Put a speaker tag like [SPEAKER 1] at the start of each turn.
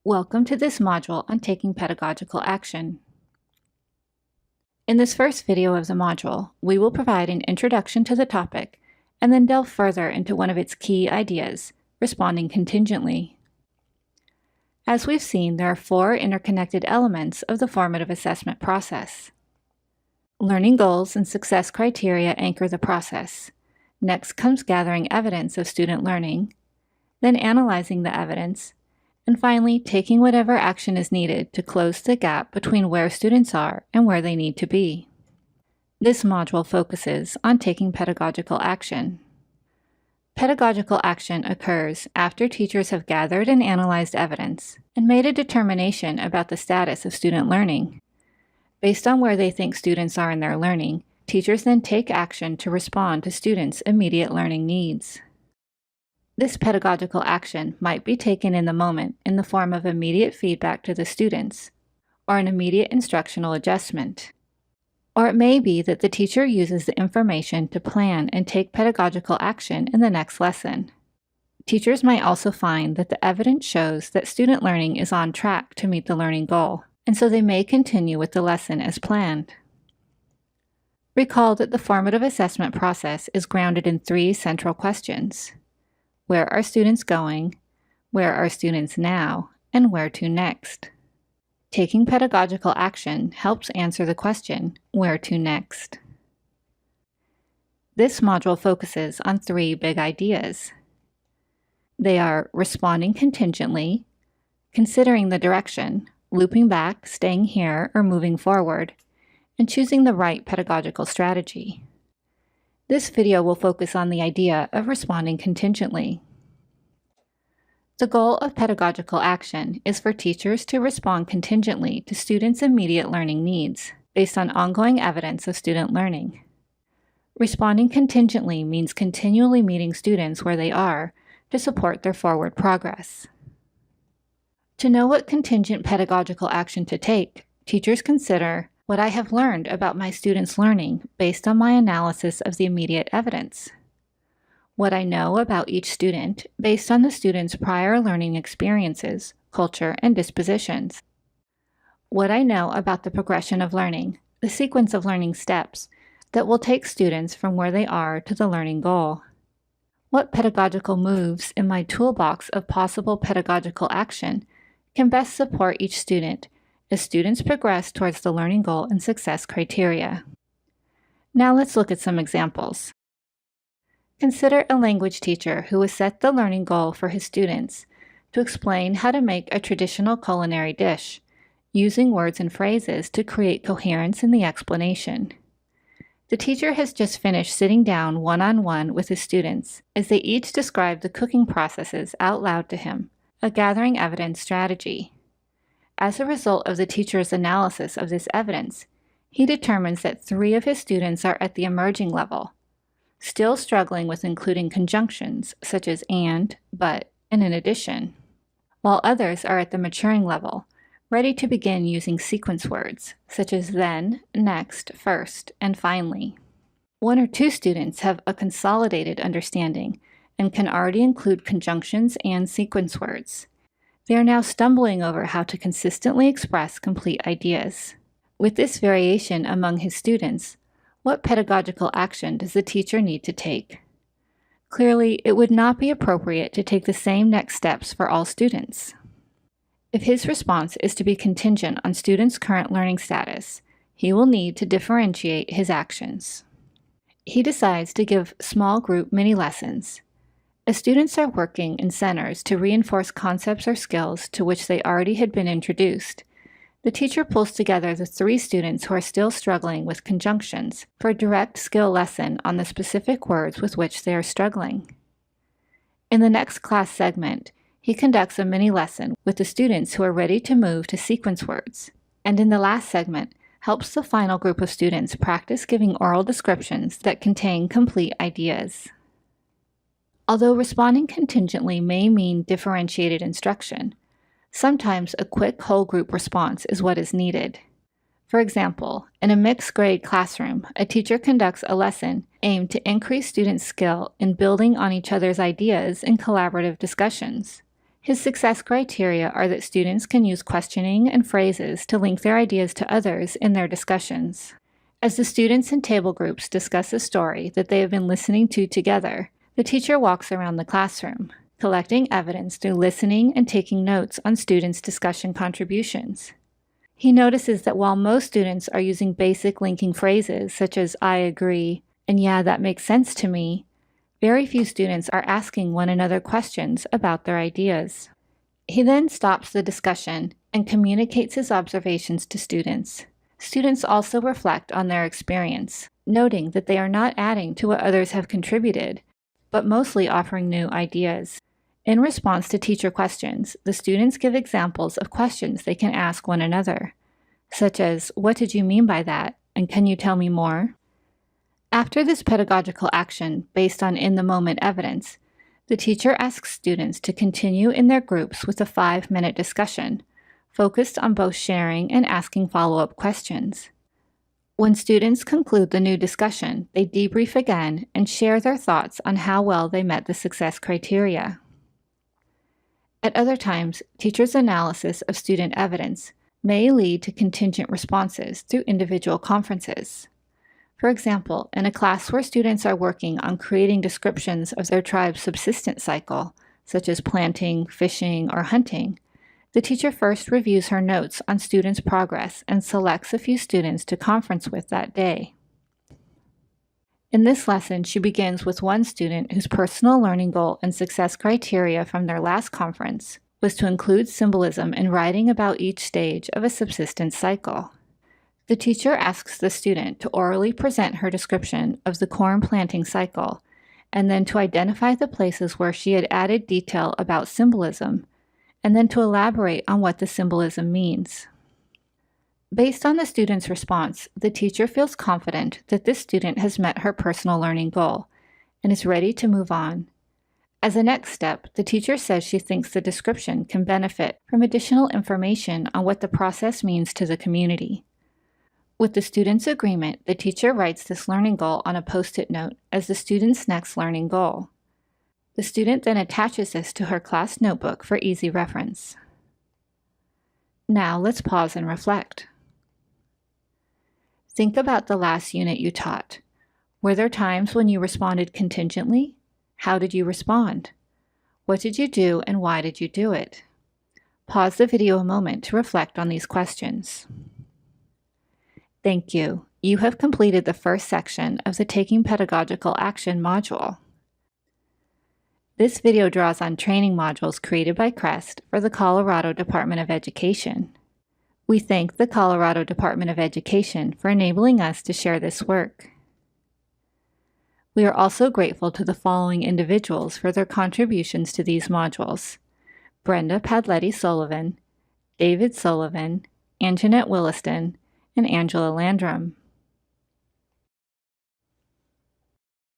[SPEAKER 1] Welcome to this module on taking pedagogical action. In this first video of the module, we will provide an introduction to the topic and then delve further into one of its key ideas, responding contingently. As we've seen, there are four interconnected elements of the formative assessment process. Learning goals and success criteria anchor the process. Next comes gathering evidence of student learning, then analyzing the evidence, and finally, taking whatever action is needed to close the gap between where students are and where they need to be. This module focuses on taking pedagogical action. Pedagogical action occurs after teachers have gathered and analyzed evidence and made a determination about the status of student learning. Based on where they think students are in their learning, teachers then take action to respond to students' immediate learning needs. This pedagogical action might be taken in the moment in the form of immediate feedback to the students, or an immediate instructional adjustment. Or it may be that the teacher uses the information to plan and take pedagogical action in the next lesson. Teachers might also find that the evidence shows that student learning is on track to meet the learning goal, and so they may continue with the lesson as planned. Recall that the formative assessment process is grounded in three central questions. Where are students going? Where are students now? And where to next? Taking pedagogical action helps answer the question, where to next? This module focuses on three big ideas. They are responding contingently, considering the direction, looping back, staying here, or moving forward, and choosing the right pedagogical strategy. This video will focus on the idea of responding contingently. The goal of pedagogical action is for teachers to respond contingently to students' immediate learning needs, based on ongoing evidence of student learning. Responding contingently means continually meeting students where they are to support their forward progress. To know what contingent pedagogical action to take, teachers consider what I have learned about my students' learning based on my analysis of the immediate evidence. What I know about each student based on the student's prior learning experiences, culture, and dispositions. What I know about the progression of learning, the sequence of learning steps that will take students from where they are to the learning goal. What pedagogical moves in my toolbox of possible pedagogical action can best support each student as students progress towards the learning goal and success criteria. Now let's look at some examples. Consider a language teacher who has set the learning goal for his students to explain how to make a traditional culinary dish, using words and phrases to create coherence in the explanation. The teacher has just finished sitting down one-on-one with his students as they each describe the cooking processes out loud to him, a gathering evidence strategy. As a result of the teacher's analysis of this evidence, he determines that 3 of his students are at the emerging level, still struggling with including conjunctions such as and, but, and in addition, while others are at the maturing level, ready to begin using sequence words such as then, next, first, and finally. 1 or 2 students have a consolidated understanding and can already include conjunctions and sequence words. They are now stumbling over how to consistently express complete ideas. With this variation among his students, what pedagogical action does the teacher need to take? Clearly, it would not be appropriate to take the same next steps for all students. If his response is to be contingent on students' current learning status, he will need to differentiate his actions. He decides to give small group mini-lessons. As students are working in centers to reinforce concepts or skills to which they already had been introduced, the teacher pulls together the 3 students who are still struggling with conjunctions for a direct skill lesson on the specific words with which they are struggling. In the next class segment, he conducts a mini-lesson with the students who are ready to move to sequence words, and in the last segment, helps the final group of students practice giving oral descriptions that contain complete ideas. Although responding contingently may mean differentiated instruction, sometimes a quick whole group response is what is needed. For example, in a mixed grade classroom, a teacher conducts a lesson aimed to increase students' skill in building on each other's ideas in collaborative discussions. His success criteria are that students can use questioning and phrases to link their ideas to others in their discussions. As the students in table groups discuss a story that they have been listening to together, the teacher walks around the classroom, collecting evidence through listening and taking notes on students' discussion contributions. He notices that while most students are using basic linking phrases such as "I agree" and "yeah, that makes sense to me," very few students are asking one another questions about their ideas. He then stops the discussion and communicates his observations to students. Students also reflect on their experience, noting that they are not adding to what others have contributed, but mostly offering new ideas. In response to teacher questions, the students give examples of questions they can ask one another, such as, "What did you mean by that?" and "Can you tell me more?" After this pedagogical action based on in-the-moment evidence, the teacher asks students to continue in their groups with a 5-minute discussion, focused on both sharing and asking follow-up questions. When students conclude the new discussion, they debrief again and share their thoughts on how well they met the success criteria. At other times, teachers' analysis of student evidence may lead to contingent responses through individual conferences. For example, in a class where students are working on creating descriptions of their tribe's subsistence cycle, such as planting, fishing, or hunting, the teacher first reviews her notes on students' progress and selects a few students to conference with that day. In this lesson, she begins with one student whose personal learning goal and success criteria from their last conference was to include symbolism in writing about each stage of a subsistence cycle. The teacher asks the student to orally present her description of the corn planting cycle, and then to identify the places where she had added detail about symbolism, and then to elaborate on what the symbolism means. Based on the student's response, the teacher feels confident that this student has met her personal learning goal and is ready to move on. As a next step, the teacher says she thinks the description can benefit from additional information on what the process means to the community. With the student's agreement, the teacher writes this learning goal on a post-it note as the student's next learning goal. The student then attaches this to her class notebook for easy reference. Now let's pause and reflect. Think about the last unit you taught. Were there times when you responded contingently? How did you respond? What did you do and why did you do it? Pause the video a moment to reflect on these questions. Thank you. You have completed the first section of the Taking Pedagogical Action module. This video draws on training modules created by CRESST for the Colorado Department of Education. We thank the Colorado Department of Education for enabling us to share this work. We are also grateful to the following individuals for their contributions to these modules: Brenda Padletti-Sullivan, David Sullivan, Anjanette Williston, and Angela Landrum.